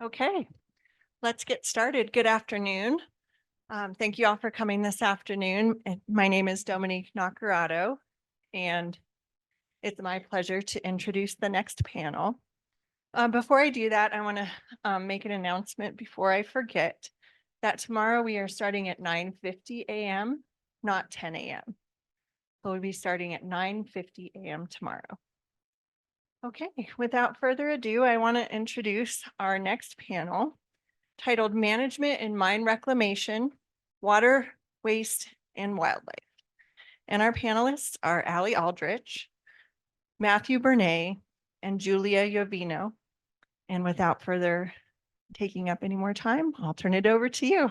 Okay, let's get started. Good afternoon. Thank you all for coming this afternoon. My name is Dominique Naccarato, and it's my pleasure to introduce the next panel. Before I do that, I want to make an announcement before I forget that tomorrow we are starting at 9:50 a.m., not 10 a.m. So we'll be starting at 9:50 a.m. tomorrow. Okay, without further ado, I want to introduce our next panel titled Management in Mine Reclamation, Water, Waste, and Wildlife. And our panelists are Alicia Aldrich, Mathew Berna, and Julia Iovino. And without further taking up any more time, I'll turn it over to you.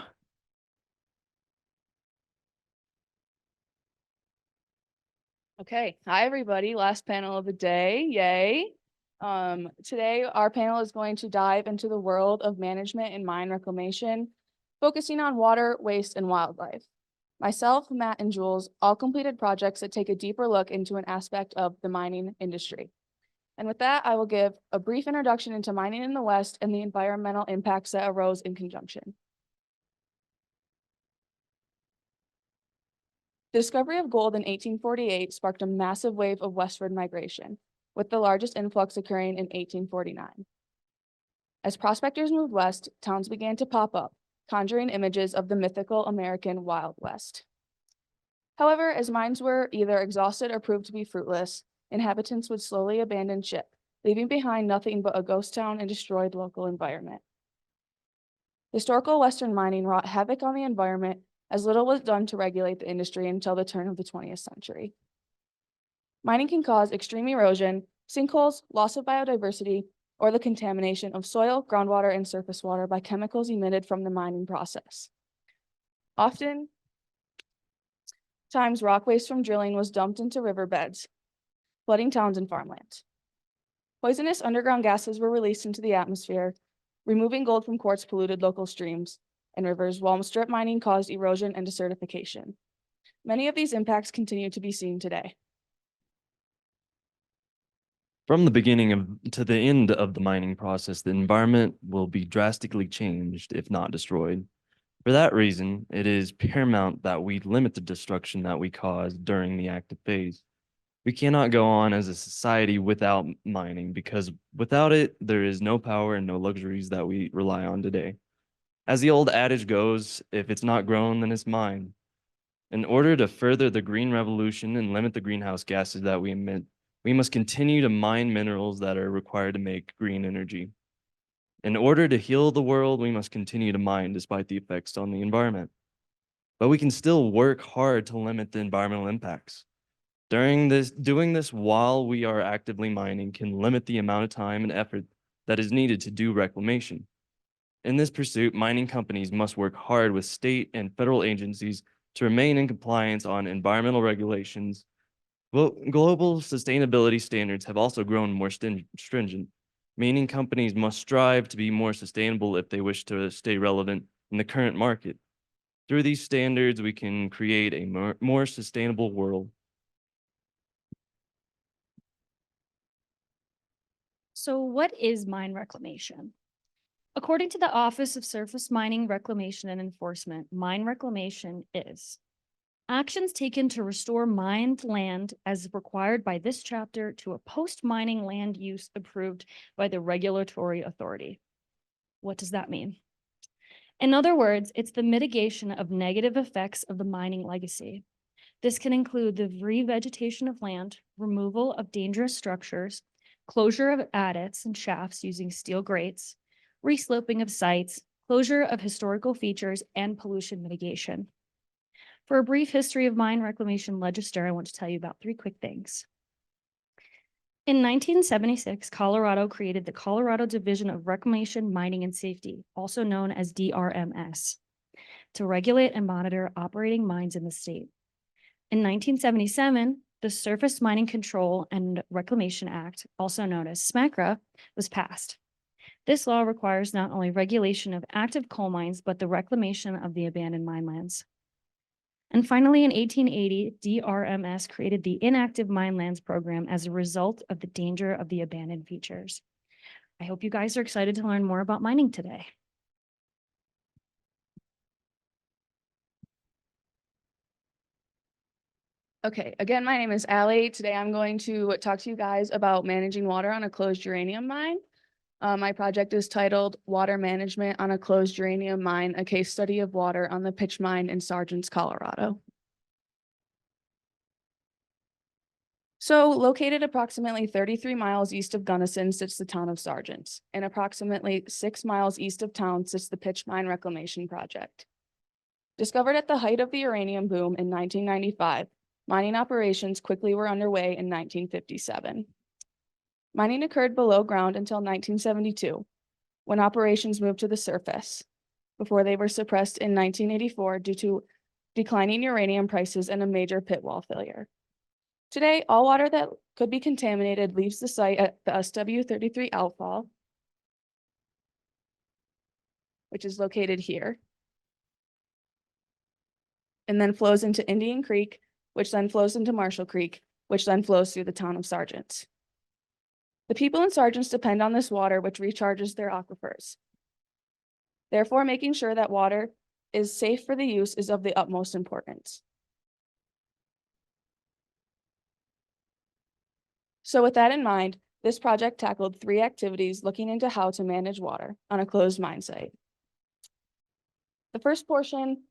Okay, hi everybody, last panel of the day, yay. Today our panel is going to dive into the world of management and mine reclamation, focusing on water, waste, and wildlife. Myself, Matt, and Jules all completed projects that take a deeper look into an aspect of the mining industry. And with that, I will give a brief introduction into mining in the West and the environmental impacts that arose in conjunction. The discovery of gold in 1848 sparked a massive wave of westward migration, with the largest influx occurring in 1849. As prospectors moved west, towns began to pop up, conjuring images of the mythical American Wild West. However, as mines were either exhausted or proved to be fruitless, inhabitants would slowly abandon ship, leaving behind nothing but a ghost town and destroyed local environment. Historical Western mining wrought havoc on the environment, as little was done to regulate the industry until the turn of the 20th century. Mining can cause extreme erosion, sinkholes, loss of biodiversity, or the contamination of soil, groundwater, and surface water by chemicals emitted from the mining process. Often times rock waste from drilling was dumped into riverbeds, flooding towns and farmlands. Poisonous underground gases were released into the atmosphere, removing gold from quartz polluted local streams and rivers, while strip mining caused erosion and desertification. Many of these impacts continue to be seen today. From the beginning to the end of the mining process, the environment will be drastically changed, if not destroyed. For that reason, it is paramount that we limit the destruction that we cause during the active phase. We cannot go on as a society without mining, because without it, there is no power and no luxuries that we rely on today. As the old adage goes, if it's not grown, then it's mined. In order to further the green revolution and limit the greenhouse gases that we emit, we must continue to mine minerals that are required to make green energy. In order to heal the world, we must continue to mine despite the effects on the environment. But we can still work hard to limit the environmental impacts. Doing this while we are actively mining can limit the amount of time and effort that is needed to do reclamation. In this pursuit, mining companies must work hard with state and federal agencies to remain in compliance on environmental regulations. Global sustainability standards have also grown more stringent, meaning companies must strive to be more sustainable if they wish to stay relevant in the current market. Through these standards, we can create a more sustainable world. So what is mine reclamation? According to the Office of Surface Mining Reclamation and Enforcement, mine reclamation is actions taken to restore mined land as required by this chapter to a post-mining land use approved by the regulatory authority. What does that mean? In other words, it's the mitigation of negative effects of the mining legacy. This can include the revegetation of land, removal of dangerous structures, closure of adits and shafts using steel grates, resloping of sites, closure of historical features, and pollution mitigation. For a brief history of mine reclamation register, I want to tell you about 3 quick things. In 1976, Colorado created the Colorado Division of Reclamation, Mining, and Safety, also known as DRMS, to regulate and monitor operating mines in the state. In 1977, the Surface Mining Control and Reclamation Act, also known as SMCRA, was passed. This law requires not only regulation of active coal mines, but the reclamation of the abandoned mine lands. And finally, in 1880, DRMS created the Inactive Mine Lands Program as a result of the danger of the abandoned features. I hope you guys are excited to learn more about mining today. Okay, again, my name is Allie. Today I'm going to talk to you guys about managing water on a closed uranium mine. My project is titled Water Management on a Closed Uranium Mine, a case study of water on the Pitch Mine in Sargents, Colorado. So located approximately 33 miles east of Gunnison sits the town of Sargents, and approximately 6 miles east of town sits the Pitch Mine Reclamation Project. Discovered at the height of the uranium boom in 1995, mining operations quickly were underway in 1957. Mining occurred below ground until 1972, when operations moved to the surface, before they were suppressed in 1984 due to declining uranium prices and a major pit wall failure. Today, all water that could be contaminated leaves the site at the SW33 outfall, which is located here, and then flows into Indian Creek, which then flows into Marshall Creek, which then flows through the town of Sargents. The people in Sargents depend on this water, which recharges their aquifers. Therefore, making sure that water is safe for the use is of the utmost importance. So with that in mind, this project tackled 3 activities looking into how to manage water on a closed mine site. The first portion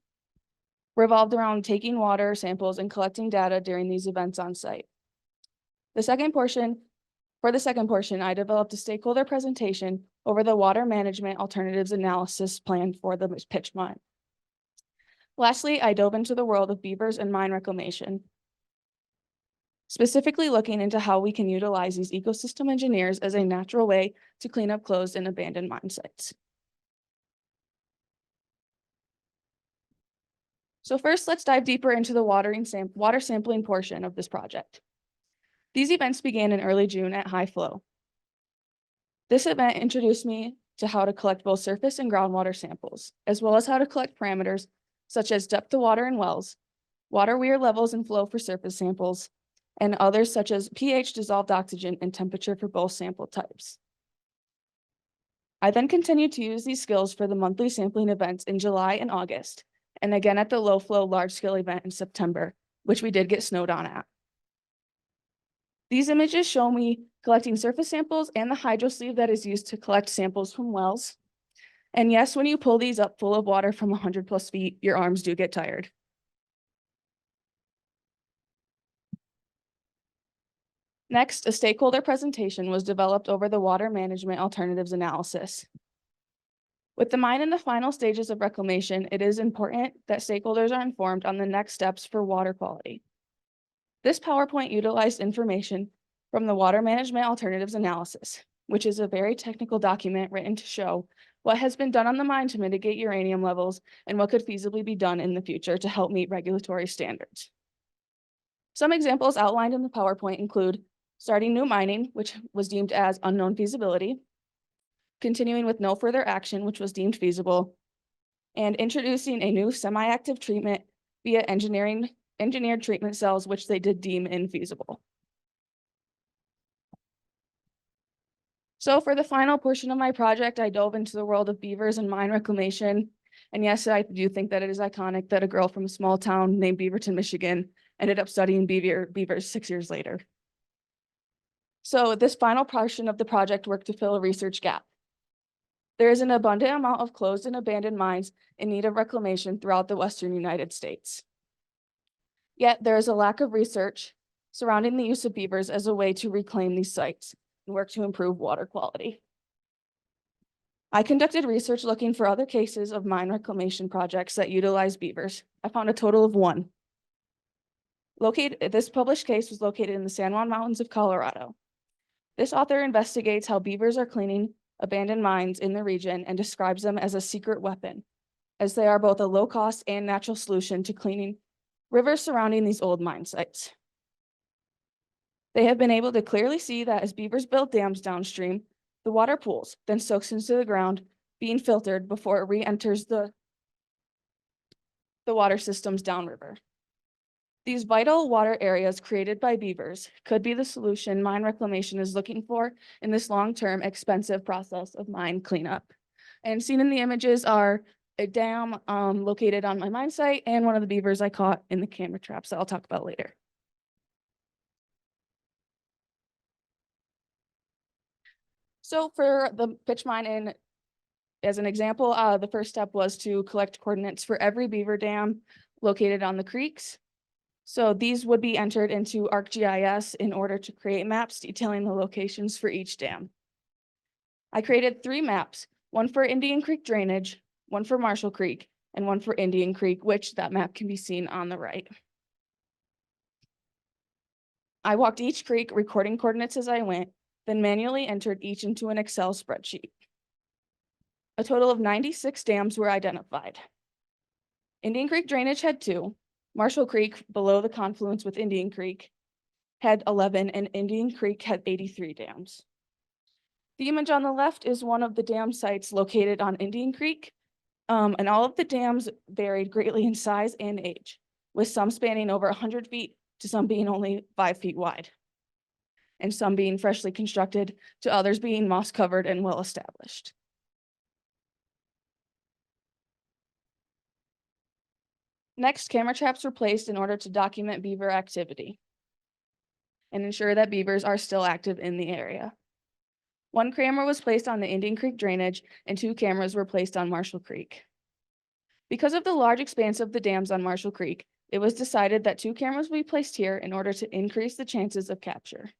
revolved around taking water samples and collecting data during these events on site. For the second portion, I developed a stakeholder presentation over the water management alternatives analysis plan for the pitch mine. Lastly, I dove into the world of beavers and mine reclamation, specifically looking into how we can utilize these ecosystem engineers as a natural way to clean up closed and abandoned mine sites. So first, let's dive deeper into the water sampling portion of this project. These events began in early June at high flow. This event introduced me to how to collect both surface and groundwater samples, as well as how to collect parameters such as depth of water in wells, water weir levels and flow for surface samples, and others such as pH, dissolved oxygen, and temperature for both sample types. I then continued to use these skills for the monthly sampling events in July and August, and again at the low flow large scale event in September, which we did get snowed on at. These images show me collecting surface samples and the hydro sleeve that is used to collect samples from wells. And yes, when you pull these up full of water from 100+ feet, your arms do get tired. Next, a stakeholder presentation was developed over the water management alternatives analysis. With the mine in the final stages of reclamation, it is important that stakeholders are informed on the next steps for water quality. This PowerPoint utilized information from the water management alternatives analysis, which is a very technical document written to show what has been done on the mine to mitigate uranium levels and what could feasibly be done in the future to help meet regulatory standards. Some examples outlined in the PowerPoint include starting new mining, which was deemed as unknown feasibility, continuing with no further action, which was deemed feasible, and introducing a new semi-active treatment via engineered treatment cells, which they did deem infeasible. So for the final portion of my project, I dove into the world of beavers and mine reclamation. And yes, I do think that it is iconic that a girl from a small town named Beaverton, Michigan, ended up studying beavers 6 years later. So this final portion of the project worked to fill a research gap. There is an abundant amount of closed and abandoned mines in need of reclamation throughout the Western United States. Yet there is a lack of research surrounding the use of beavers as a way to reclaim these sites and work to improve water quality. I conducted research looking for other cases of mine reclamation projects that utilize beavers. I found a total of 1. This published case was located in the San Juan Mountains of Colorado. This author investigates how beavers are cleaning abandoned mines in the region and describes them as a secret weapon, as they are both a low-cost and natural solution to cleaning rivers surrounding these old mine sites. They have been able to clearly see that as beavers build dams downstream, the water pools, then soaks into the ground, being filtered before it re-enters the water systems downriver. These vital water areas created by beavers could be the solution mine reclamation is looking for in this long-term expensive process of mine cleanup. And seen in the images are a dam located on my mine site and one of the beavers I caught in the camera traps that I'll talk about later. So for the pitch mine in, as an example, the first step was to collect coordinates for every beaver dam located on the creeks. So these would be entered into ArcGIS in order to create maps detailing the locations for each dam. I created 3 maps, one for Indian Creek drainage, one for Marshall Creek, and one for Indian Creek, which that map can be seen on the right. I walked each creek recording coordinates as I went, then manually entered each into an Excel spreadsheet. A total of 96 dams were identified. Indian Creek drainage had 2. Marshall Creek, below the confluence with Indian Creek, had 11, and Indian Creek had 83 dams. The image on the left is one of the dam sites located on Indian Creek, and all of the dams varied greatly in size and age, with some spanning over 100 feet to some being only 5 feet wide, and some being freshly constructed to others being moss covered and well established. Next, camera traps were placed in order to document beaver activity and ensure that beavers are still active in the area. 1 camera was placed on the Indian Creek drainage and 2 cameras were placed on Marshall Creek. Because of the large expanse of the dams on Marshall Creek, it was decided that 2 cameras be placed here in order to increase the chances of capture.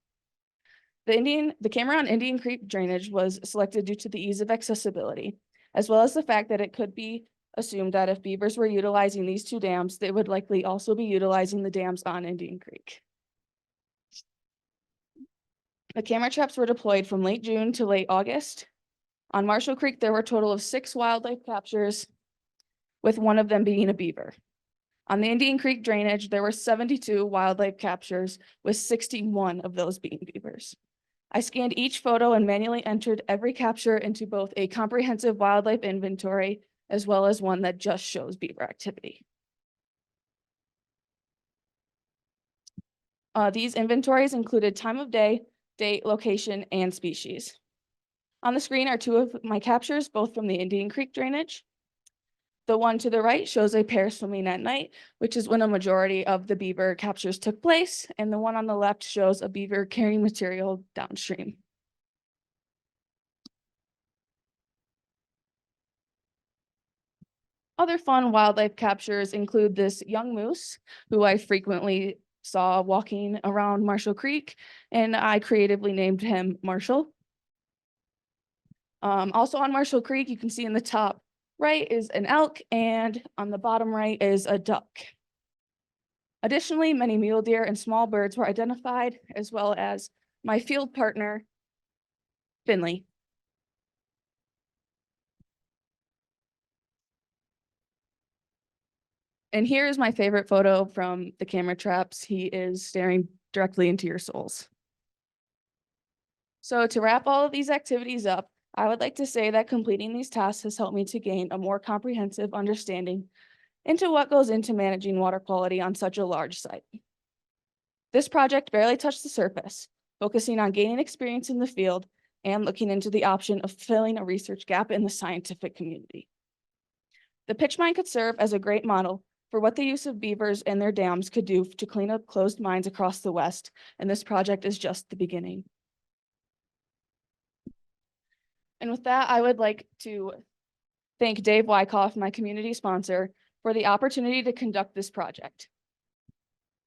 The camera on Indian Creek drainage was selected due to the ease of accessibility, as well as the fact that it could be assumed that if beavers were utilizing these 2 dams, they would likely also be utilizing the dams on Indian Creek. The camera traps were deployed from late June to late August. On Marshall Creek, there were a total of 6 wildlife captures, with 1 of them being a beaver. On the Indian Creek drainage, there were 72 wildlife captures, with 61 of those being beavers. I scanned each photo and manually entered every capture into both a comprehensive wildlife inventory as well as one that just shows beaver activity. These inventories included time of day, date, location, and species. On the screen are 2 of my captures, both from the Indian Creek drainage. The one to the right shows a pair swimming at night, which is when a majority of the beaver captures took place, and the one on the left shows a beaver carrying material downstream. Other fun wildlife captures include this young moose, who I frequently saw walking around Marshall Creek, and I creatively named him Marshall. Also on Marshall Creek, you can see in the top right is an elk, and on the bottom right is a duck. Additionally, many mule deer and small birds were identified, as well as my field partner, Finley. And here is my favorite photo from the camera traps. He is staring directly into your souls. So to wrap all of these activities up, I would like to say that completing these tasks has helped me to gain a more comprehensive understanding into what goes into managing water quality on such a large site. This project barely touched the surface, focusing on gaining experience in the field and looking into the option of filling a research gap in the scientific community. The pitch mine could serve as a great model for what the use of beavers and their dams could do to clean up closed mines across the West, and this project is just the beginning. And with that, I would like to thank Dave Wyckoff, my community sponsor, for the opportunity to conduct this project.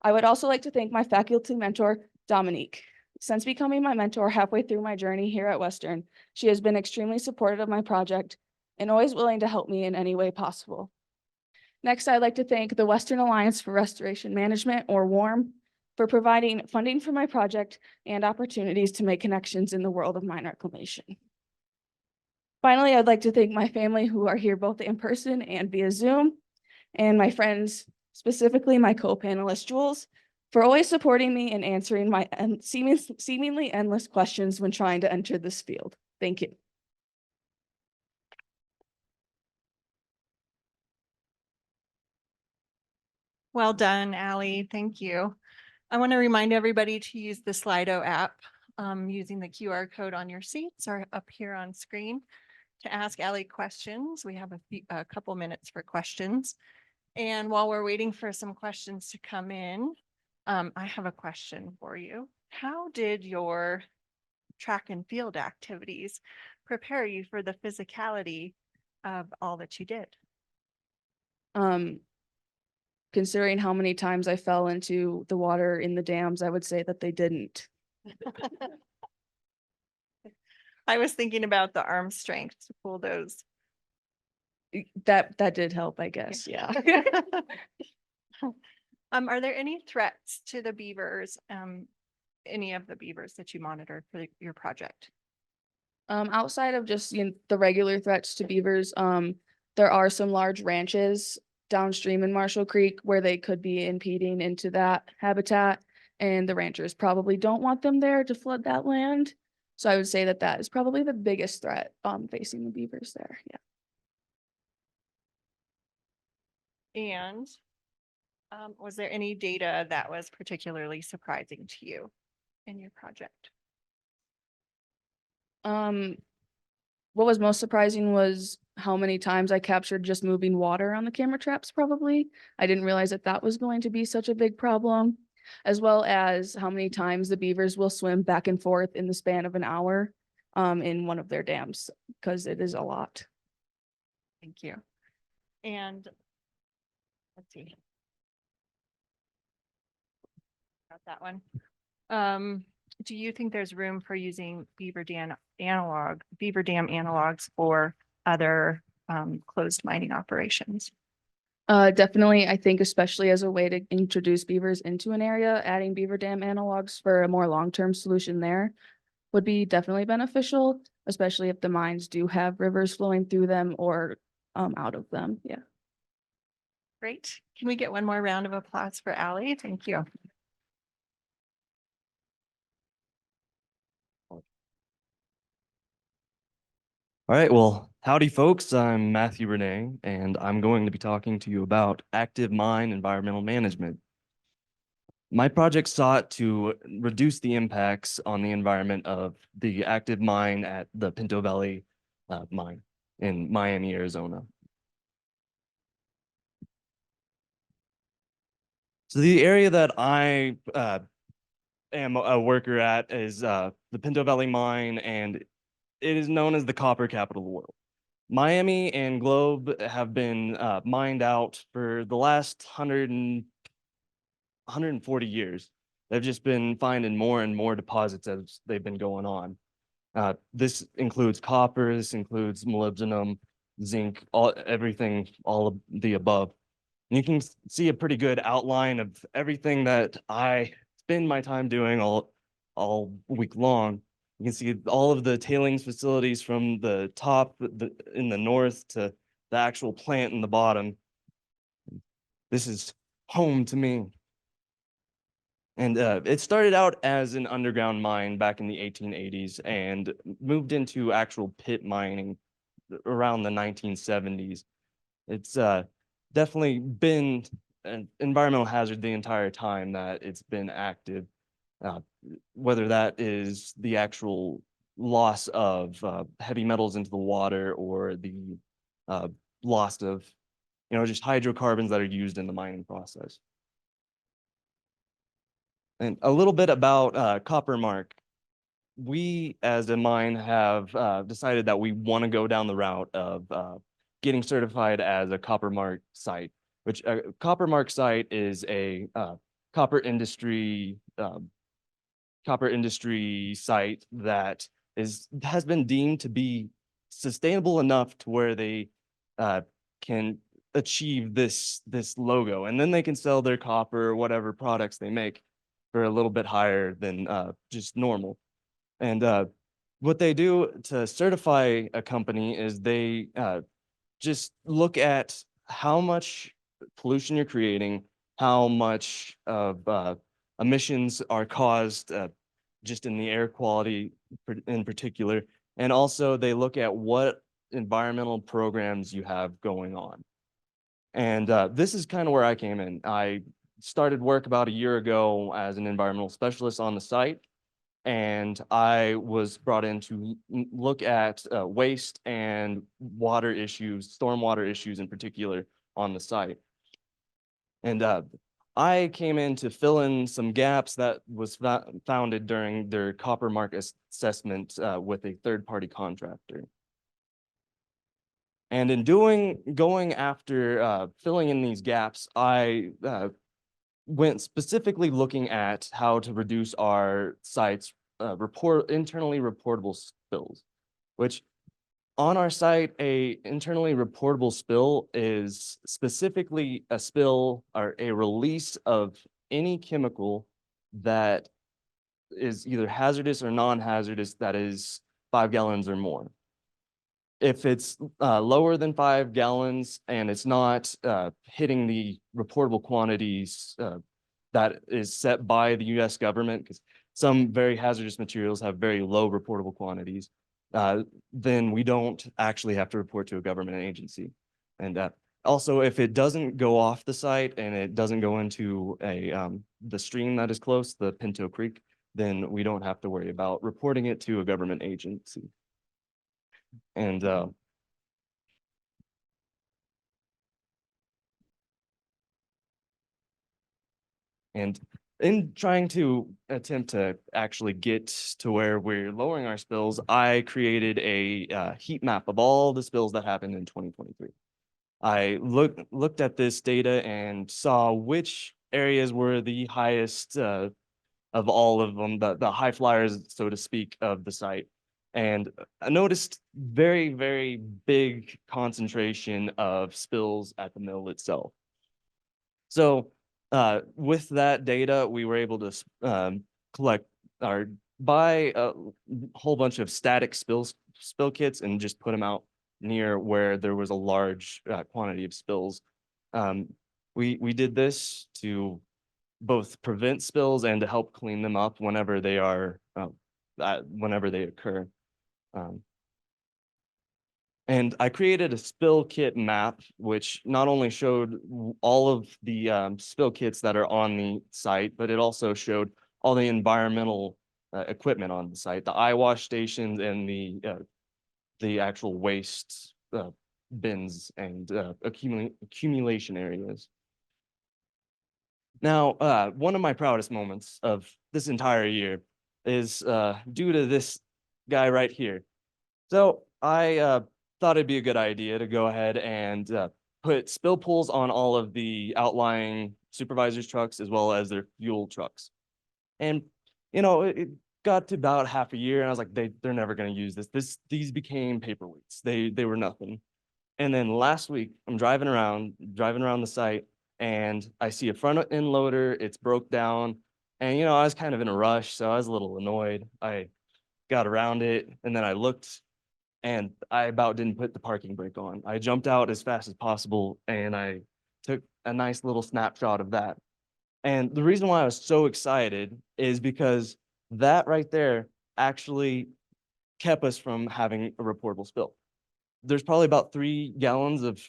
I would also like to thank my faculty mentor, Dominique. Since becoming my mentor halfway through my journey here at Western, she has been extremely supportive of my project and always willing to help me in any way possible. Next, I'd like to thank the Western Alliance for Restoration Management, or WARM, for providing funding for my project and opportunities to make connections in the world of mine reclamation. Finally, I'd like to thank my family who are here both in person and via Zoom, and my friends, specifically my co-panelist Jules, for always supporting me and answering my seemingly endless questions when trying to enter this field. Thank you. Well done, Ally. Thank you. I want to remind everybody to use the Slido app using the QR code on your seats or up here on screen to ask Ally questions. We have a couple minutes for questions. And while we're waiting for some questions to come in, I have a question for you. How did your track and field activities prepare you for the physicality of all that you did? Considering how many times I fell into the water in the dams, I would say that they didn't. I was thinking about the arm strength to pull those. That did help, I guess, yeah. Are there any threats to the beavers, any of the beavers that you monitored for your project? Outside of just, the regular threats to beavers, there are some large ranches downstream in Marshall Creek where they could be impeding into that habitat, and the ranchers probably don't want them there to flood that land. So I would say that that is probably the biggest threat, facing the beavers there, yeah. And was there any data that was particularly surprising to you in your project? What was most surprising was how many times I captured just moving water on the camera traps, probably. I didn't realize that that was going to be such a big problem, as well as how many times the beavers will swim back and forth in the span of an hour in one of their dams, because it is a lot. Thank you. And let's see. Got that one. Do you think there's room for using beaver dam analogs for other closed mining operations? Definitely, I think especially as a way to introduce beavers into an area, adding beaver dam analogs for a more long-term solution there would be definitely beneficial, especially if the mines do have rivers flowing through them or out of them, yeah. Great. Can we get one more round of applause for Ally? Thank you. All right, well, howdy folks, I'm Mathew Berna, and I'm going to be talking to you about active mine environmental management. My project sought to reduce the impacts on the environment of the active mine at the Pinto Valley mine in Miami, Arizona. So the area that I am a worker at is the Pinto Valley mine, and it is known as the copper capital of the world. Miami and Globe have been mined out for the last 140 years. They've just been finding more and more deposits as they've been going on. This includes copper, this includes molybdenum, zinc, everything, all of the above. And you can see a pretty good outline of everything that I spend my time doing all week long. You can see all of the tailings facilities from the top in the north to the actual plant in the bottom. This is home to me. And it started out as an underground mine back in the 1880s and moved into actual pit mining around the 1970s. It's definitely been an environmental hazard the entire time that it's been active, whether that is the actual loss of heavy metals into the water or the loss of, just hydrocarbons that are used in the mining process. And a little bit about Copper Mark. We, as a mine, have decided that we want to go down the route of getting certified as a Copper Mark site, which a Copper Mark site is a copper industry site that has been deemed to be sustainable enough to where they can achieve this logo, and then they can sell their copper or whatever products they make for a little bit higher than just normal. And what they do to certify a company is they just look at how much pollution you're creating, how much of emissions are caused just in the air quality in particular. And also they look at what environmental programs you have going on. And this is kind of where I came in. I started work about a year ago as an environmental specialist on the site. And I was brought in to look at waste and water issues, stormwater issues in particular on the site. And I came in to fill in some gaps that was founded during their copper mark assessment with a third-party contractor. And in going after filling in these gaps, I went specifically looking at how to reduce our site's internally reportable spills, which on our site, a internally reportable spill is specifically a spill or a release of any chemical that is either hazardous or non-hazardous that is 5 gallons or more. If it's lower than 5 gallons and it's not hitting the reportable quantities that is set by the US government, because some very hazardous materials have very low reportable quantities, then we don't actually have to report to a government agency. And also, if it doesn't go off the site and it doesn't go into the stream that is close, the Pinto Creek, then we don't have to worry about reporting it to a government agency. And in trying to attempt to actually get to where we're lowering our spills, I created a heat map of all the spills that happened in 2023. I looked at this data and saw which areas were the highest of all of them, the high flyers, so to speak, of the site. And I noticed very, very big concentration of spills at the mill itself. So with that data, we were able to collect or buy a whole bunch of static spill kits and just put them out near where there was a large quantity of spills. We did this to both prevent spills and to help clean them up whenever they are whenever they occur. And I created a spill kit map, which not only showed all of the spill kits that are on the site, but it also showed all the environmental equipment on the site, the eye wash stations and the actual waste bins and accumulation areas. Now, one of my proudest moments of this entire year is due to this guy right here. So I thought it'd be a good idea to go ahead and put spill pools on all of the outlying supervisors' trucks as well as their fuel trucks. And, you know, it got to about half a year and I was like, they're never going to use this. These became paperweights. They were nothing. And then last week, I'm driving around the site and I see a front end loader. It's broke down. And, you know, I was kind of in a rush, so I was a little annoyed. I got around it and then I looked and I about didn't put the parking brake on. I jumped out as fast as possible and I took a nice little snapshot of that. And the reason why I was so excited is because that right there actually kept us from having a reportable spill. There's probably about 3 gallons of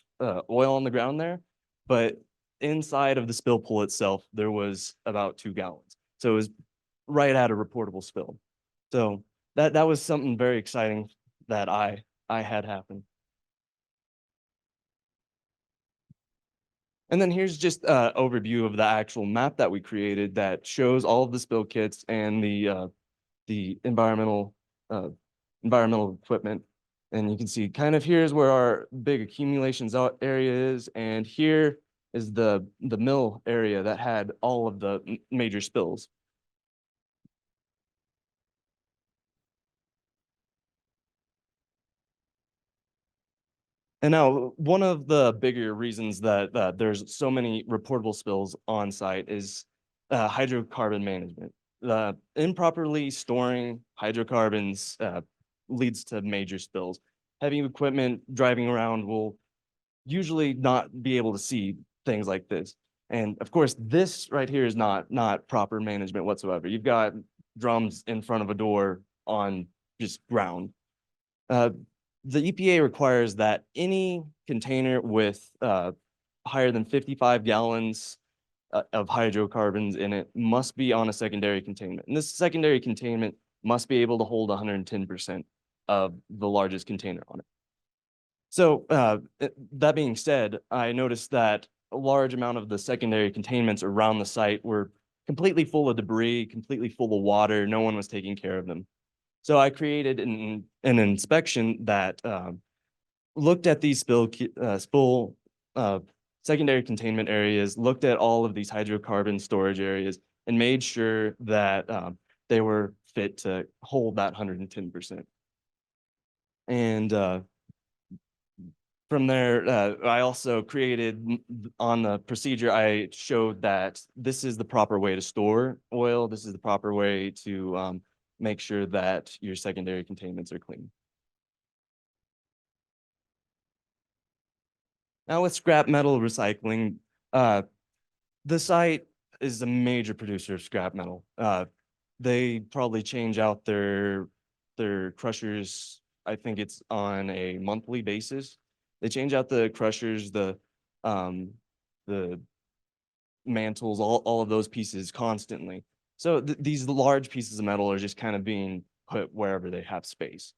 oil on the ground there, but inside of the spill pool itself, there was about 2 gallons. So it was right at a reportable spill. So that was something very exciting that I had happen. And then here's just an overview of the actual map that we created that shows all of the spill kits and the environmental equipment. And you can see kind of here's where our big accumulations area is, and here is the mill area that had all of the major spills. And now, one of the bigger reasons that there's so many reportable spills on site is hydrocarbon management. Improperly storing hydrocarbons leads to major spills. Heavy equipment driving around will usually not be able to see things like this. And of course, this right here is not proper management whatsoever. You've got drums in front of a door on just ground. The EPA requires that any container with higher than 55 gallons of hydrocarbons in it must be on a secondary containment. And this secondary containment must be able to hold 110% of the largest container on it. So that being said, I noticed that a large amount of the secondary containments around the site were completely full of debris, completely full of water. No one was taking care of them. So I created an inspection that looked at these spill secondary containment areas, looked at all of these hydrocarbon storage areas, and made sure that they were fit to hold that 110%. And from there, I also created on the procedure, I showed that this is the proper way to store oil. This is the proper way to make sure that your secondary containments are clean. Now with scrap metal recycling, the site is a major producer of scrap metal. They probably change out their crushers. I think it's on a monthly basis. They change out the crushers, the mantles, all of those pieces constantly. So these large pieces of metal are just kind of being put wherever they have space.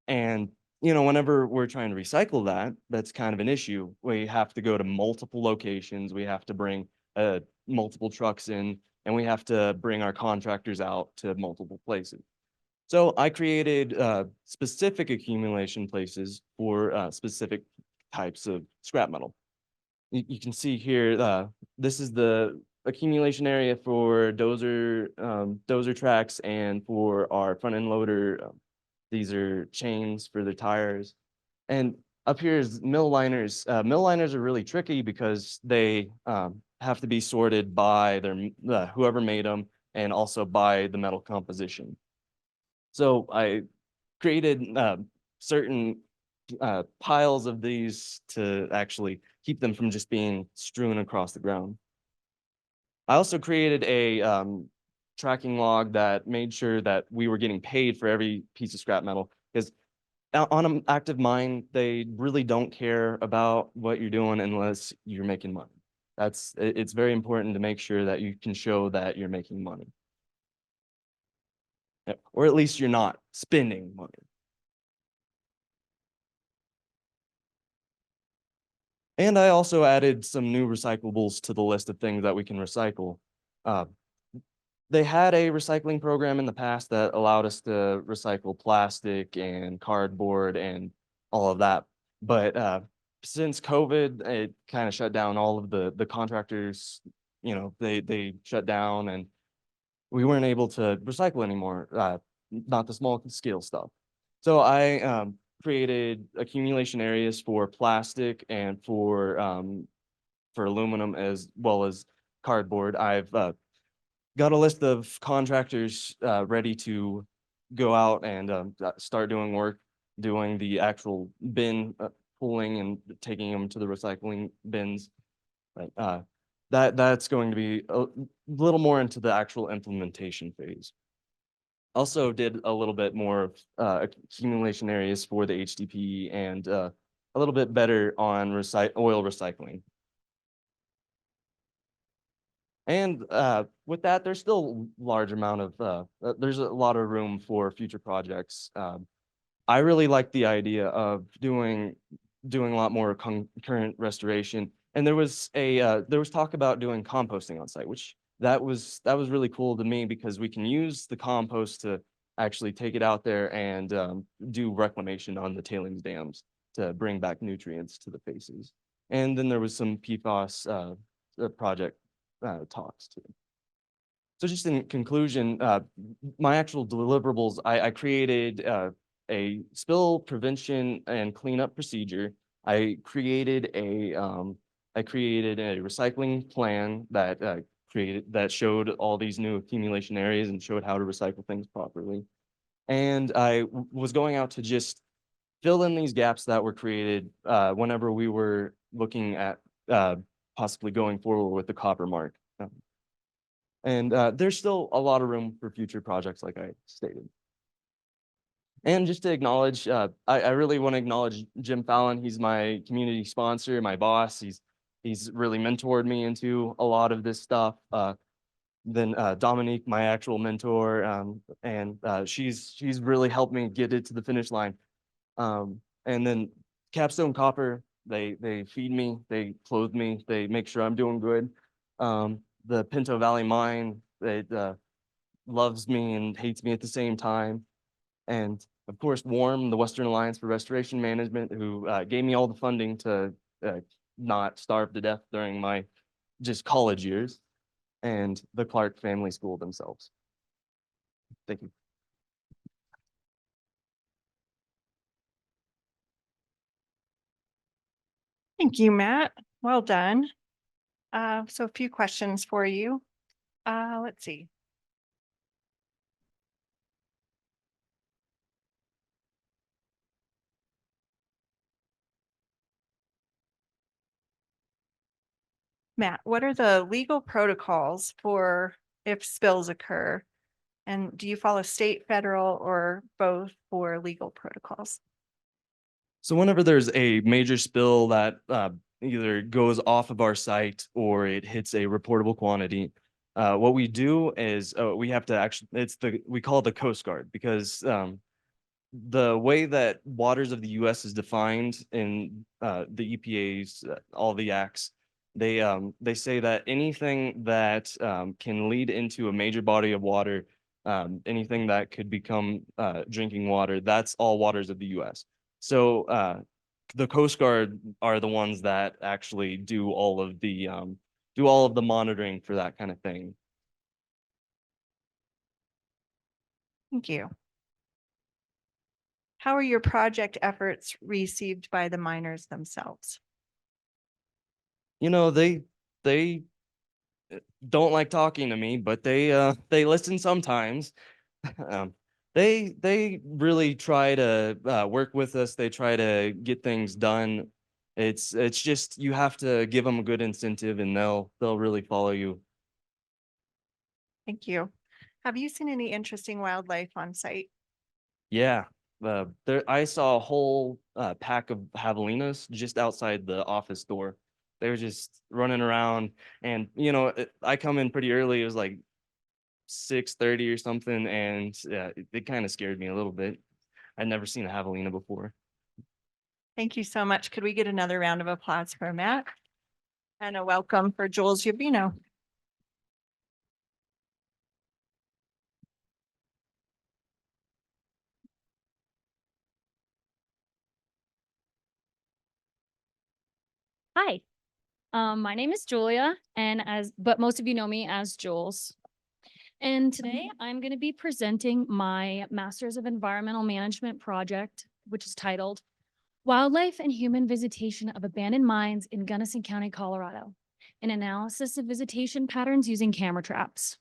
And whenever we're trying to recycle that, that's kind of an issue. We have to go to multiple locations. We have to bring multiple trucks in, and we have to bring our contractors out to multiple places. So I created specific accumulation places for specific types of scrap metal. You can see here, this is the accumulation area for dozer tracks and for our front end loader. These are chains for the tires. And up here is mill liners. Mill liners are really tricky because they have to be sorted by whoever made them and also by the metal composition. So I created certain piles of these to actually keep them from just being strewn across the ground. I also created a tracking log that made sure that we were getting paid for every piece of scrap metal, because on an active mine, they really don't care about what you're doing unless you're making money. It's very important to make sure that you can show that you're making money. Or at least you're not spending money. And I also added some new recyclables to the list of things that we can recycle. They had a recycling program in the past that allowed us to recycle plastic and cardboard and all of that. But since COVID, it kind of shut down all of the contractors. They shut down and we weren't able to recycle anymore, not the small scale stuff. So I created accumulation areas for plastic and for aluminum as well as cardboard. I've got a list of contractors ready to go out and start doing work, doing the actual bin pulling and taking them to the recycling bins. But that's going to be a little more into the actual implementation phase. Also did a little bit more of accumulation areas for the HDP and a little bit better on oil recycling. And with that, there's still a large amount of, there's a lot of room for future projects. I really like the idea of doing a lot more concurrent restoration. And there was talk about doing composting on site, which that was really cool to me because we can use the compost to actually take it out there and do reclamation on the tailings dams to bring back nutrients to the faces. And then there was some PFAS project talks too. So just in conclusion, my actual deliverables, I created a spill prevention and cleanup procedure. I created a recycling plan that showed all these new accumulation areas and showed how to recycle things properly. And I was going out to just fill in these gaps that were created whenever we were looking at possibly going forward with the copper mark. And there's still a lot of room for future projects, like I stated. And just to acknowledge, I really want to acknowledge Jim Fallon. He's my community sponsor, my boss. He's He's really mentored me into a lot of this stuff. Then Dominique, my actual mentor, and she's really helped me get it to the finish line. And then Capstone Copper, they feed me, they clothe me, they make sure I'm doing good. The Pinto Valley Mine, it loves me and hates me at the same time. And of course, WARM, the Western Alliance for Restoration Management, who gave me all the funding to not starve to death during my just college years, and the Clark Family School themselves. Thank you. Thank you, Matt. Well done. So a few questions for you. Let's see. Matt, what are the legal protocols for if spills occur? And do you follow state, federal, or both for legal protocols? So whenever there's a major spill that either goes off of our site or it hits a reportable quantity, what we do is we have to actually, we call it the Coast Guard, because the way that waters of the US is defined in the EPA's, all the acts, they say that anything that can lead into a major body of water, anything that could become drinking water, that's all waters of the US. So the Coast Guard are the ones that actually do all of the monitoring for that kind of thing. Thank you. How are your project efforts received by the miners themselves? You know, they don't like talking to me, but they listen sometimes. Um, they really try to work with us. They try to get things done. It's just you have to give them a good incentive, and they'll really follow you. Thank you. Have you seen any interesting wildlife on site? Yeah, I saw a whole pack of javelinas just outside the office door. They were just running around, and you know, I come in pretty early. It was like 6:30 or something, and it kind of scared me a little bit. I'd never seen a javelina before. Thank you so much. Could we get another round of applause for Matt? And a welcome for Jules Iovino. Hi, my name is Julia, but most of you know me as Jules. And today I'm going to be presenting my Masters of Environmental Management project, which is titled Wildlife and Human Visitation of Abandoned Mines in Gunnison County, Colorado, an analysis of visitation patterns using camera traps.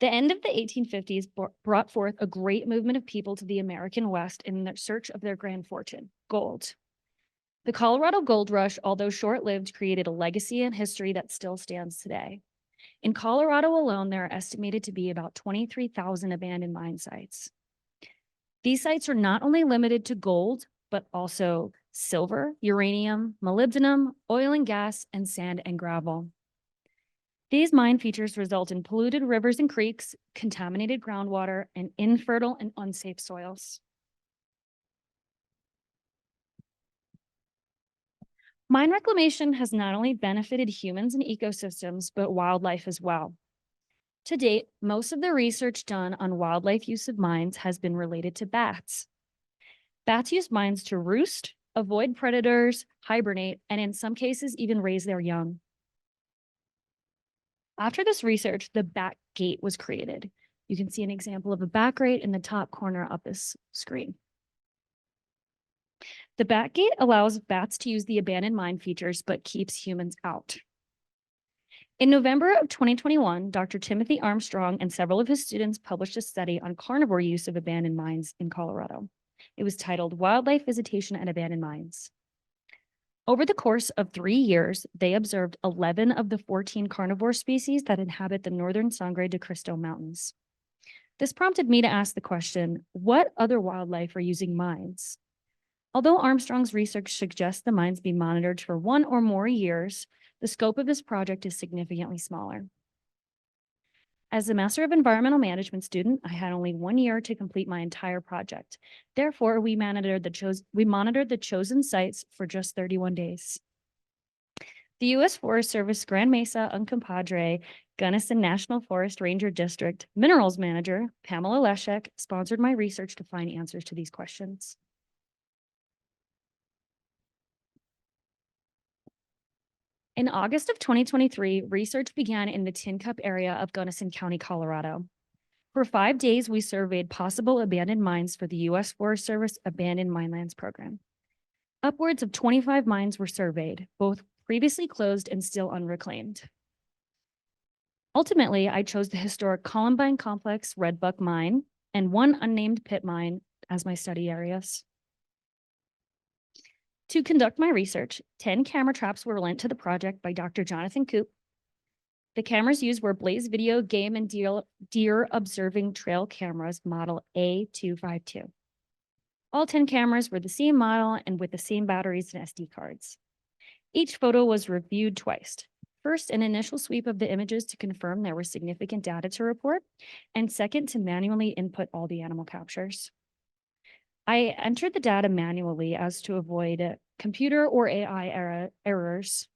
The end of the 1850s brought forth a great movement of people to the American West in their search of their grand fortune, gold. The Colorado Gold Rush, although short-lived, created a legacy and history that still stands today. In Colorado alone, there are estimated to be about 23,000 abandoned mine sites. These sites are not only limited to gold, but also silver, uranium, molybdenum, oil and gas, and sand and gravel. These mine features result in polluted rivers and creeks, contaminated groundwater, and infertile and unsafe soils. Mine reclamation has not only benefited humans and ecosystems, but wildlife as well. To date, most of the research done on wildlife use of mines has been related to bats. Bats use mines to roost, avoid predators, hibernate, and in some cases even raise their young. After this research, the bat gate was created. You can see an example of a bat gate in the top corner of this screen. The bat gate allows bats to use the abandoned mine features, but keeps humans out. In November of 2021, Dr. Timothy Armstrong and several of his students published a study on carnivore use of abandoned mines in Colorado. It was titled Wildlife Visitation at Abandoned Mines. Over the course of 3 years, they observed 11 of the 14 carnivore species that inhabit the northern Sangre de Cristo Mountains. This prompted me to ask the question, what other wildlife are using mines? Although Armstrong's research suggests the mines be monitored for 1 or more years, the scope of this project is significantly smaller. As a Master of Environmental Management student, I had only 1 year to complete my entire project. Therefore, we monitored the chosen sites for just 31 days. The U.S. Forest Service Grand Mesa Uncompahgre Gunnison National Forest Ranger District Minerals Manager, Pamela Leszek, sponsored my research to find answers to these questions. In August of 2023, research began in the Tin Cup area of Gunnison County, Colorado. For 5 days, we surveyed possible abandoned mines for the U.S. Forest Service Abandoned Minelands Program. Upwards of 25 mines were surveyed, both previously closed and still unreclaimed. Ultimately, I chose the historic Columbine Complex Red Buck Mine and 1 unnamed pit mine as my study areas. To conduct my research, 10 camera traps were lent to the project by Dr. Jonathan Koop. The cameras used were Blaze Video Game and Deer Observing Trail cameras model A252. All 10 cameras were the same model and with the same batteries and SD cards. Each photo was reviewed twice. First, an initial sweep of the images to confirm there was significant data to report, and second, to manually input all the animal captures. I entered the data manually as to avoid computer or AI errors.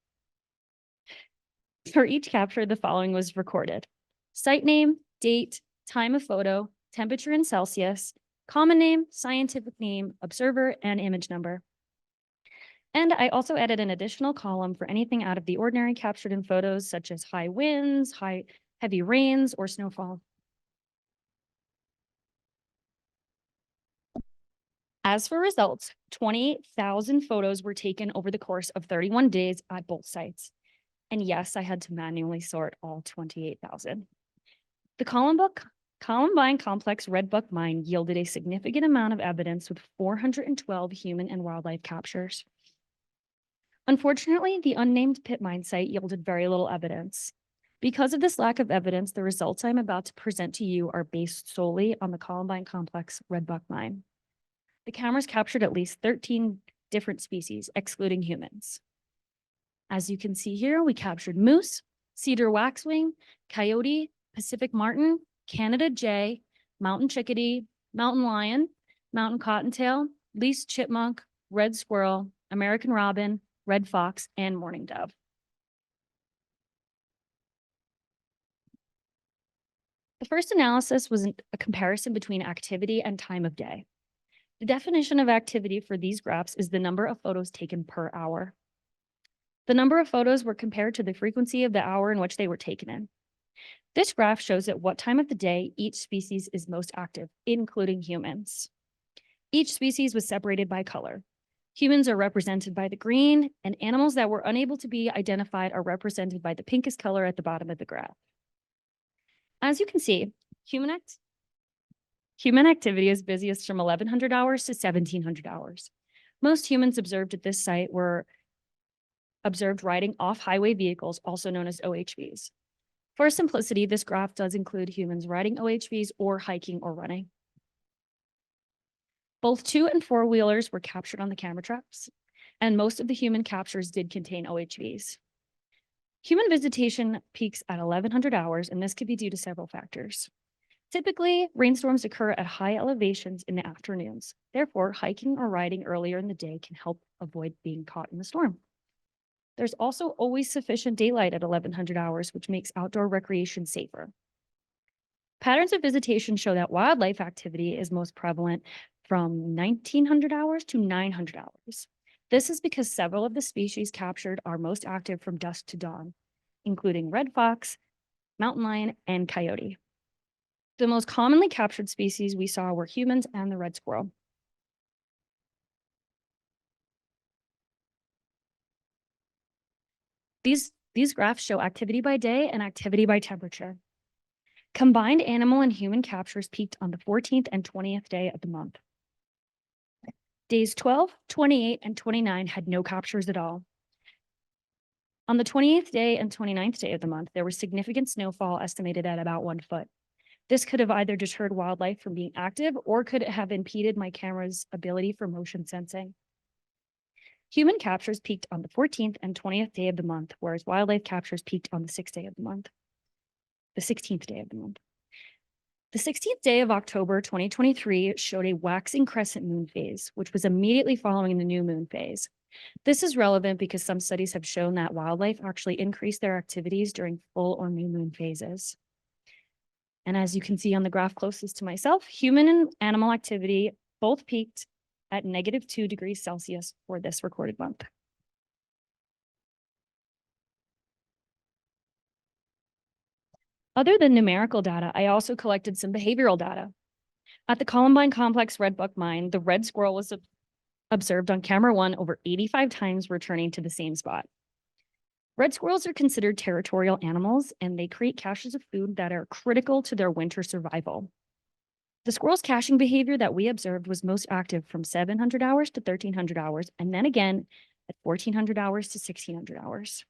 For each capture, the following was recorded: site name, date, time of photo, temperature in Celsius, common name, scientific name, observer, and image number. And I also added an additional column for anything out of the ordinary captured in photos, such as high winds, heavy rains, or snowfall. As for results, 28,000 photos were taken over the course of 31 days at both sites. And yes, I had to manually sort all 28,000. The Columbine Complex Red Buck Mine yielded a significant amount of evidence with 412 human and wildlife captures. Unfortunately, the unnamed pit mine site yielded very little evidence. Because of this lack of evidence, the results I'm about to present to you are based solely on the Columbine Complex Red Buck Mine. The cameras captured at least 13 different species, excluding humans. As you can see here, we captured moose, cedar waxwing, coyote, Pacific martin, Canada jay, mountain chickadee, mountain lion, mountain cottontail, least chipmunk, red squirrel, American robin, red fox, and mourning dove. The first analysis was a comparison between activity and time of day. The definition of activity for these graphs is the number of photos taken per hour. The number of photos were compared to the frequency of the hour in which they were taken in. This graph shows at what time of the day each species is most active, including humans. Each species was separated by color. Humans are represented by the green, and animals that were unable to be identified are represented by the pinkest color at the bottom of the graph. As you can see, human activity is busiest from 1100 hours to 1700 hours. Most humans observed at this site were observed riding off-highway vehicles, also known as OHVs. For simplicity, this graph does include humans riding OHVs or hiking or running. Both 2- and 4-wheelers were captured on the camera traps, and most of the human captures did contain OHVs. Human visitation peaks at 1100 hours, and this could be due to several factors. Typically, rainstorms occur at high elevations in the afternoons. Therefore, hiking or riding earlier in the day can help avoid being caught in the storm. There's also always sufficient daylight at 1100 hours, which makes outdoor recreation safer. Patterns of visitation show that wildlife activity is most prevalent from 1900 hours to 900 hours. This is because several of the species captured are most active from dusk to dawn, including red fox, mountain lion, and coyote. The most commonly captured species we saw were humans and the red squirrel. These graphs show activity by day and activity by temperature. Combined animal and human captures peaked on the 14th and 20th day of the month. Days 12, 28, and 29 had no captures at all. On the 28th day and 29th day of the month, there was significant snowfall estimated at about 1 foot. This could have either deterred wildlife from being active or could have impeded my camera's ability for motion sensing. Human captures peaked on the 14th and 20th day of the month, whereas wildlife captures peaked on the 6th day of the month. The 16th day of the month. The 16th day of October 2023 showed a waxing crescent moon phase, which was immediately following the new moon phase. This is relevant because some studies have shown that wildlife actually increase their activities during full or new moon phases. And as you can see on the graph closest to myself, human and animal activity both peaked at -2 degrees Celsius for this recorded month. Other than numerical data, I also collected some behavioral data. At the Columbine Complex Red Buck Mine, the red squirrel was observed on camera 1 over 85 times returning to the same spot. Red squirrels are considered territorial animals, and they create caches of food that are critical to their winter survival. The squirrel's caching behavior that we observed was most active from 700 hours to 1300 hours, and then again at 1400 hours to 1600 hours.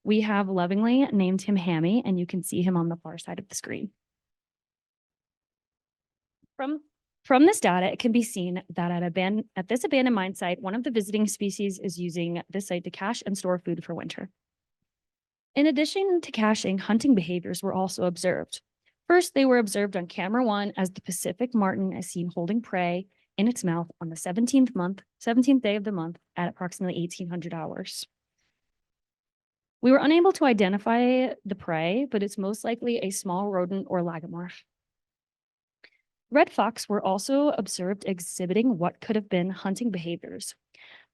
We have lovingly named him Hammy, and you can see him on the far side of the screen. From this data, it can be seen that at this abandoned mine site, one of the visiting species is using this site to cache and store food for winter. In addition to caching, hunting behaviors were also observed. First, they were observed on camera 1 as the Pacific martin is seen holding prey in its mouth on the 17th day of the month at approximately 1800 hours. We were unable to identify the prey, but it's most likely a small rodent or lagomorph. Red fox were also observed exhibiting what could have been hunting behaviors.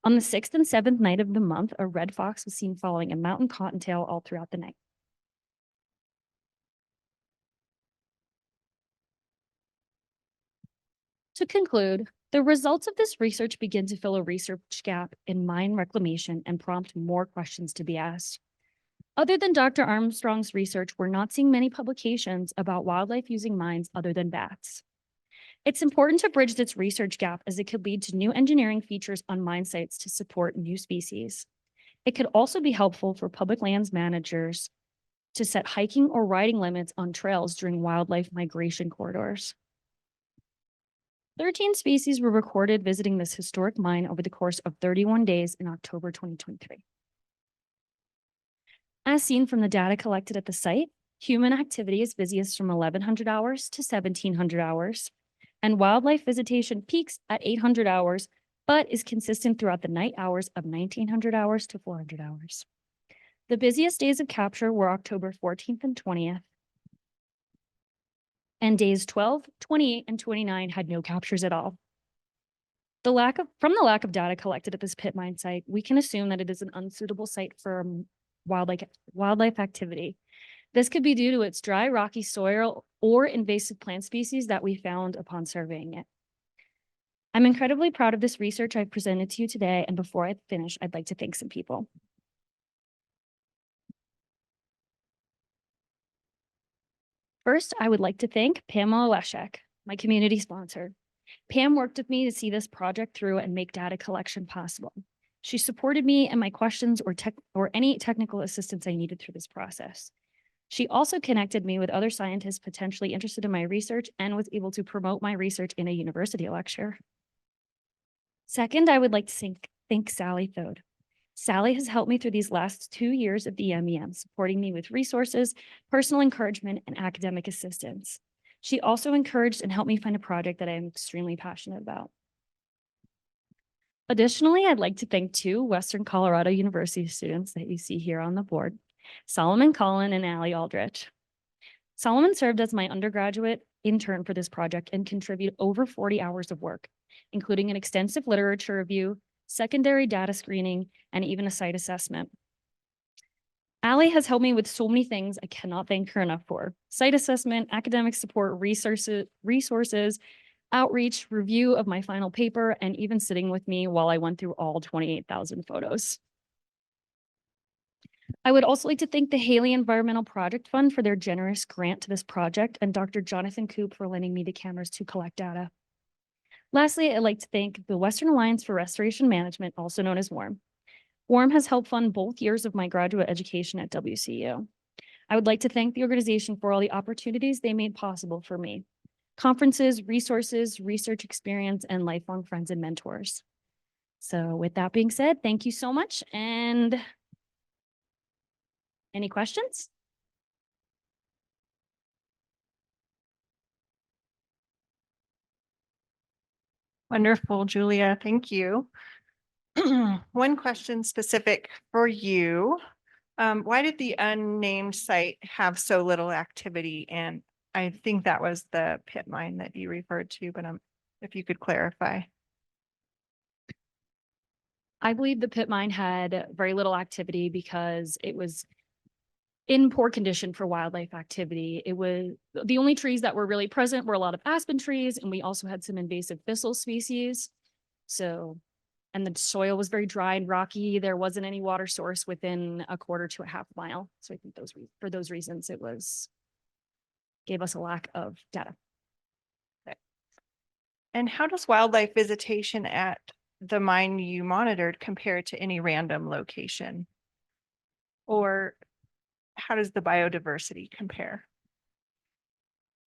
On the 6th and 7th night of the month, a red fox was seen following a mountain cottontail all throughout the night. To conclude, the results of this research begin to fill a research gap in mine reclamation and prompt more questions to be asked. Other than Dr. Armstrong's research, we're not seeing many publications about wildlife using mines other than bats. It's important to bridge this research gap as it could lead to new engineering features on mine sites to support new species. It could also be helpful for public lands managers to set hiking or riding limits on trails during wildlife migration corridors. 13 species were recorded visiting this historic mine over the course of 31 days in October 2023. As seen from the data collected at the site, human activity is busiest from 1100 hours to 1700 hours, and wildlife visitation peaks at 800 hours, but is consistent throughout the night hours of 1900 hours to 400 hours. The busiest days of capture were October 14th and 20th, and days 12, 28, and 29 had no captures at all. From the lack of data collected at this pit mine site, we can assume that it is an unsuitable site for wildlife activity. This could be due to its dry, rocky soil or invasive plant species that we found upon surveying it. I'm incredibly proud of this research I've presented to you today, and before I finish, I'd like to thank some people. First, I would like to thank Pamela Leszek, my community sponsor. Pam worked with me to see this project through and make data collection possible. She supported me in my questions or any technical assistance I needed through this process. She also connected me with other scientists potentially interested in my research and was able to promote my research in a university lecture. Second, I would like to thank Sally Thode. Sally has helped me through these last 2 years of the MEM, supporting me with resources, personal encouragement, and academic assistance. She also encouraged and helped me find a project that I am extremely passionate about. Additionally, I'd like to thank 2 Western Colorado University students that you see here on the board, Solomon Collin and Alicia Aldrich. Solomon served as my undergraduate intern for this project and contributed over 40 hours of work, including an extensive literature review, secondary data screening, and even a site assessment. Allie has helped me with so many things I cannot thank her enough for: site assessment, academic support, resources, outreach, review of my final paper, and even sitting with me while I went through all 28,000 photos. I would also like to thank the Haley Environmental Project Fund for their generous grant to this project, and Dr. Jonathan Coop for lending me the cameras to collect data. Lastly, I'd like to thank the Western Alliance for Restoration Management, also known as WARM. WARM has helped fund both years of my graduate education at WCU. I would like to thank the organization for all the opportunities they made possible for me: conferences, resources, research experience, and lifelong friends and mentors. So with that being said, thank you so much. And any questions? Wonderful, Julia. Thank you. One question specific for you. Why did the unnamed site have so little activity? And I think that was the pit mine that you referred to, but if you could clarify. I believe the pit mine had very little activity because it was in poor condition for wildlife activity. It was the only trees that were really present were a lot of aspen trees, and we also had some invasive thistle species. So, and the soil was very dry and rocky. There wasn't any water source within a quarter to a half mile. So I think for those reasons, it gave us a lack of data. And how does wildlife visitation at the mine you monitored compare to any random location? Or how does the biodiversity compare?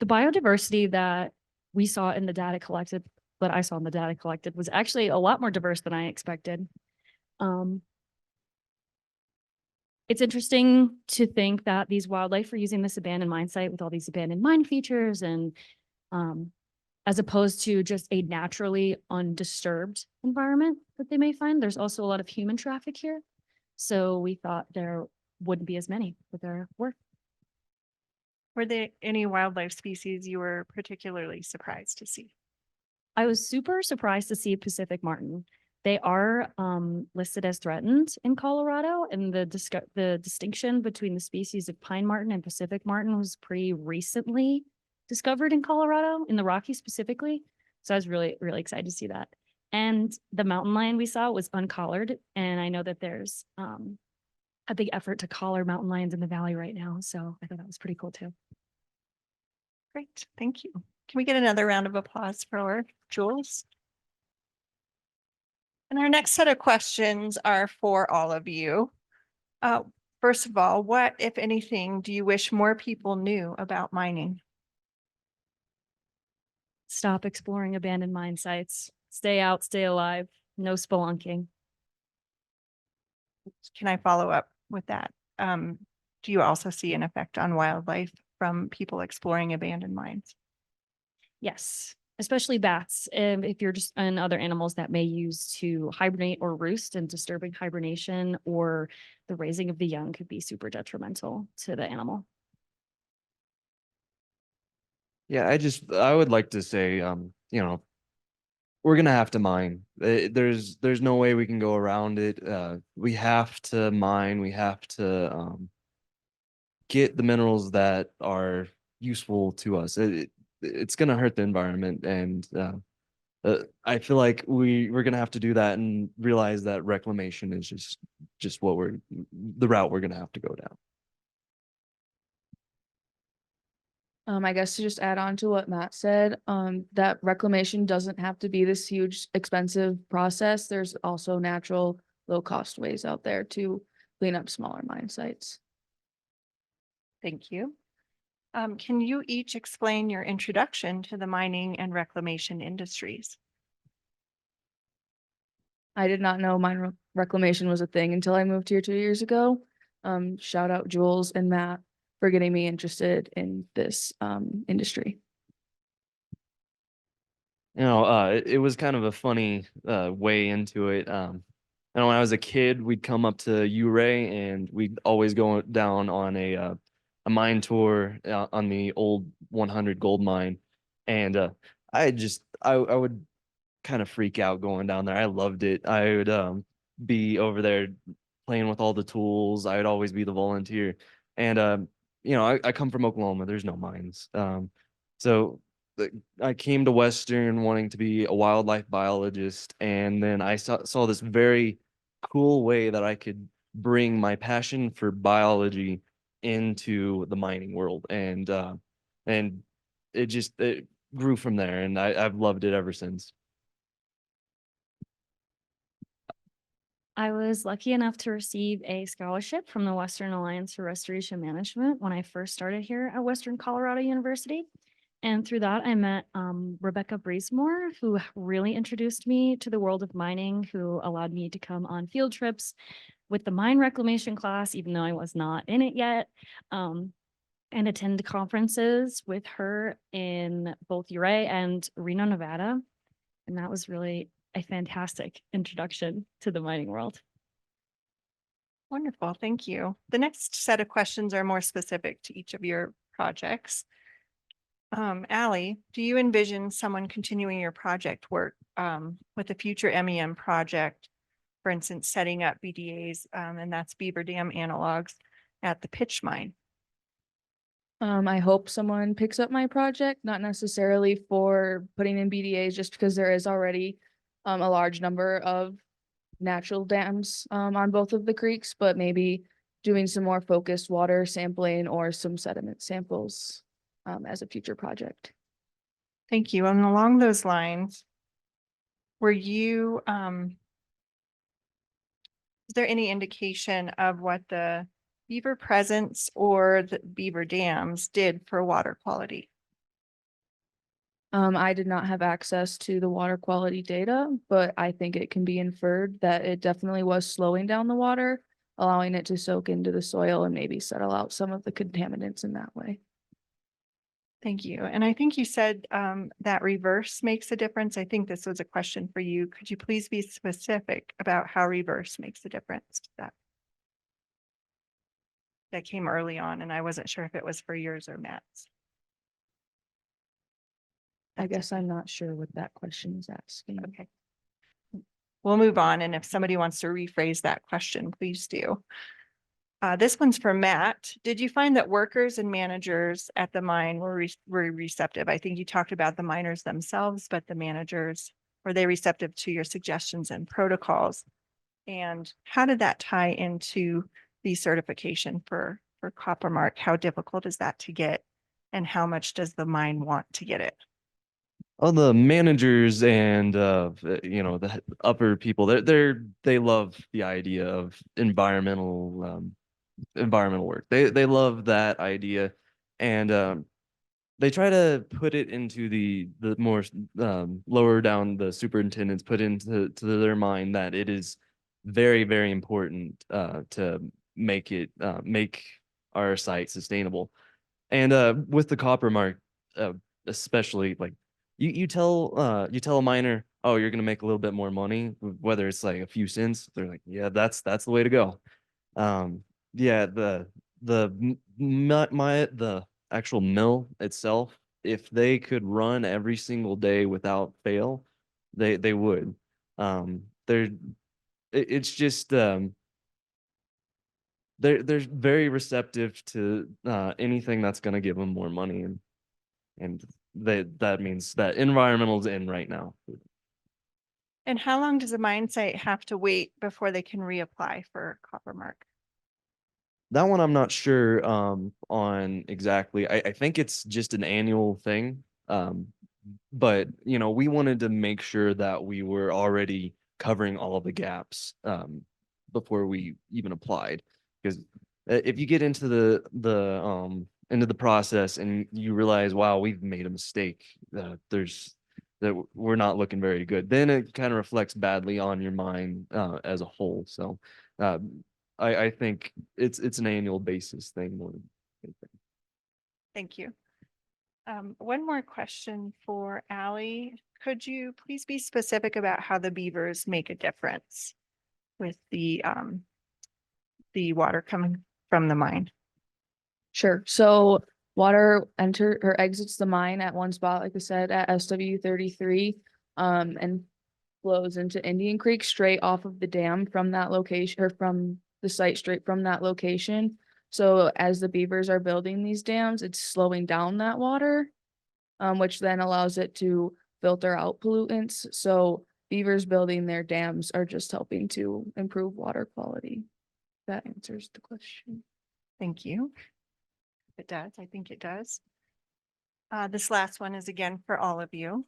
The biodiversity that we saw in the data collected, that I saw in the data collected, was actually a lot more diverse than I expected. It's interesting to think that these wildlife are using this abandoned mine site with all these abandoned mine features, and as opposed to just a naturally undisturbed environment that they may find. There's also a lot of human traffic here. So we thought there wouldn't be as many with their work. Were there any wildlife species you were particularly surprised to see? I was super surprised to see Pacific martin. They are listed as threatened in Colorado, and the distinction between the species of pine marten and Pacific marten was pretty recently discovered in Colorado, in the Rockies specifically. So I was really, really excited to see that. And the mountain lion we saw was uncollared, and I know that there's a big effort to collar mountain lions in the valley right now. So I thought that was pretty cool too. Great, thank you. Can we get another round of applause for Jules? And our next set of questions are for all of you. First of all, what, if anything, do you wish more people knew about mining? Stop exploring abandoned mine sites. Stay out, stay alive. No spelunking. Can I follow up with that? Do you also see an effect on wildlife from people exploring abandoned mines? Yes, especially bats. If you're just and other animals that may use to hibernate or roost, and disturbing hibernation or the raising of the young could be super detrimental to the animal. Yeah, I would like to say, we're gonna have to mine. There's no way we can go around it. We have to mine. We have to get the minerals that are useful to us. It's gonna hurt the environment, and I feel like we're gonna have to do that and realize that reclamation is just the route we're gonna have to go down. I guess to just add on to what Matt said, that reclamation doesn't have to be this huge, expensive process. There's also natural, low-cost ways out there to clean up smaller mine sites. Thank you. Can you each explain your introduction to the mining and reclamation industries? I did not know mine reclamation was a thing until I moved here 2 years ago. Shout out Jules and Matt for getting me interested in this industry. It was kind of a funny way into it. When I was a kid, we'd come up to Uray, and we'd always go down on a mine tour on the old 100 gold mine, and I would kind of freak out going down there. I loved it. I would be over there playing with all the tools. I would always be the volunteer, and I come from Oklahoma. There's no mines, so I came to Western wanting to be a wildlife biologist, and then I saw this very cool way that I could bring my passion for biology into the mining world, and it grew from there, and I've loved it ever since. I was lucky enough to receive a scholarship from the Western Alliance for Restoration Management when I first started here at Western Colorado University. And through that, I met Rebecca Breezemore, who really introduced me to the world of mining, who allowed me to come on field trips with the mine reclamation class, even though I was not in it yet, and attend conferences with her in both Uray and Reno, Nevada. And that was really a fantastic introduction to the mining world. Wonderful, thank you. The next set of questions are more specific to each of your projects. Allie, do you envision someone continuing your project work with a future MEM project? For instance, setting up BDAs, and that's beaver dam analogs at the pitch mine. I hope someone picks up my project, not necessarily for putting in BDAs, just because there is already a large number of natural dams on both of the creeks, but maybe doing some more focused water sampling or some sediment samples as a future project. Thank you. And along those lines, were you, is there any indication of what the beaver presence or the beaver dams did for water quality? I did not have access to the water quality data, but I think it can be inferred that it definitely was slowing down the water, allowing it to soak into the soil and maybe settle out some of the contaminants in that way. Thank you. And I think you said that reverse makes a difference. I think this was a question for you. Could you please be specific about how reverse makes a difference to that? That came early on and I wasn't sure if it was for yours or Matt's. I guess I'm not sure what that question is asking. Okay. We'll move on. And if somebody wants to rephrase that question, please do. This one's for Matt. Did you find that workers and managers at the mine were receptive? I think you talked about the miners themselves, but the managers, were they receptive to your suggestions and protocols? And how did that tie into the certification for Copper Mark? How difficult is that to get? And how much does the mine want to get it? Well, the managers and the upper people, they love the idea of environmental work. They love that idea, and they try to put it into the more lower down the superintendents put into their mind that it is very, very important to make our site sustainable. And with the Copper Mark, especially, like you tell a miner, oh, you're gonna make a little bit more money, whether it's like a few cents, they're like, yeah, that's the way to go. Yeah, the actual mill itself, if they could run every single day without fail, they would. It's just they're very receptive to anything that's going to give them more money, and that means that environmental's in right now. And how long does a mine site have to wait before they can reapply for Copper Mark? That one I'm not sure on exactly. I think it's just an annual thing. But we wanted to make sure that we were already covering all the gaps before we even applied. Because if you get into the process and you realize, wow, we've made a mistake, that we're not looking very good, then it kind of reflects badly on your mind as a whole. So I think it's an annual basis thing more than anything. Thank you. One more question for Allie. Could you please be specific about how the beavers make a difference with the water coming from the mine? Sure. So water exits the mine at one spot, like I said, at SW 33, and flows into Indian Creek straight off of the dam from that location, or from the site straight from that location. So as the beavers are building these dams, it's slowing down that water, which then allows it to filter out pollutants. So beavers building their dams are just helping to improve water quality. That answers the question. Thank you. It does. I think it does. This last one is again for all of you.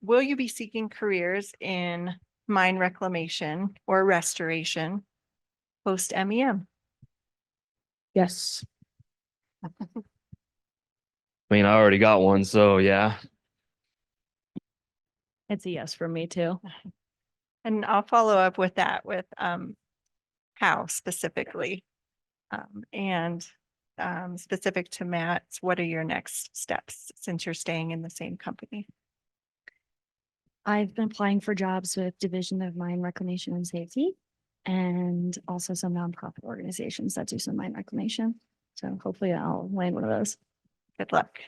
Will you be seeking careers in mine reclamation or restoration post MEM? Yes. I mean, I already got one, so yeah. It's a yes from me too. And I'll follow up with that with how specifically. And specific to Matt's, what are your next steps since you're staying in the same company? I've been applying for jobs with Division of Mine Reclamation and Safety and also some nonprofit organizations that do some mine reclamation. So hopefully I'll land one of those. Good luck.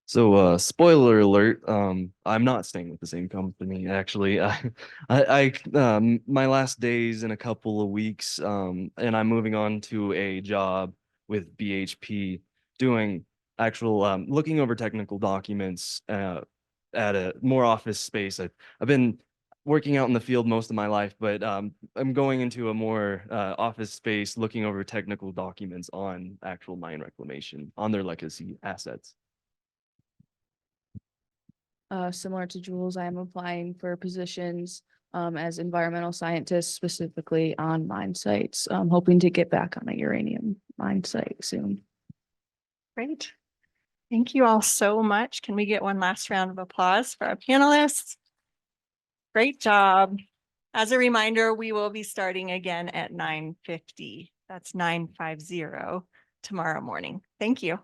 So, spoiler alert, I'm not staying with the same company, actually. My last days in a couple of weeks, and I'm moving on to a job with BHP doing actual, looking over technical documents, at a more office space. I've been working out in the field most of my life, but, I'm going into a more, office space, looking over technical documents on actual mine reclamation, on their legacy assets. Similar to Jules, I am applying for positions as environmental scientist, specifically on mine sites. I'm hoping to get back on a uranium mine site soon. Great. Thank you all so much. Can we get one last round of applause for our panelists? Great job. As a reminder, we will be starting again at 9:50. That's 9:50 tomorrow morning. Thank you.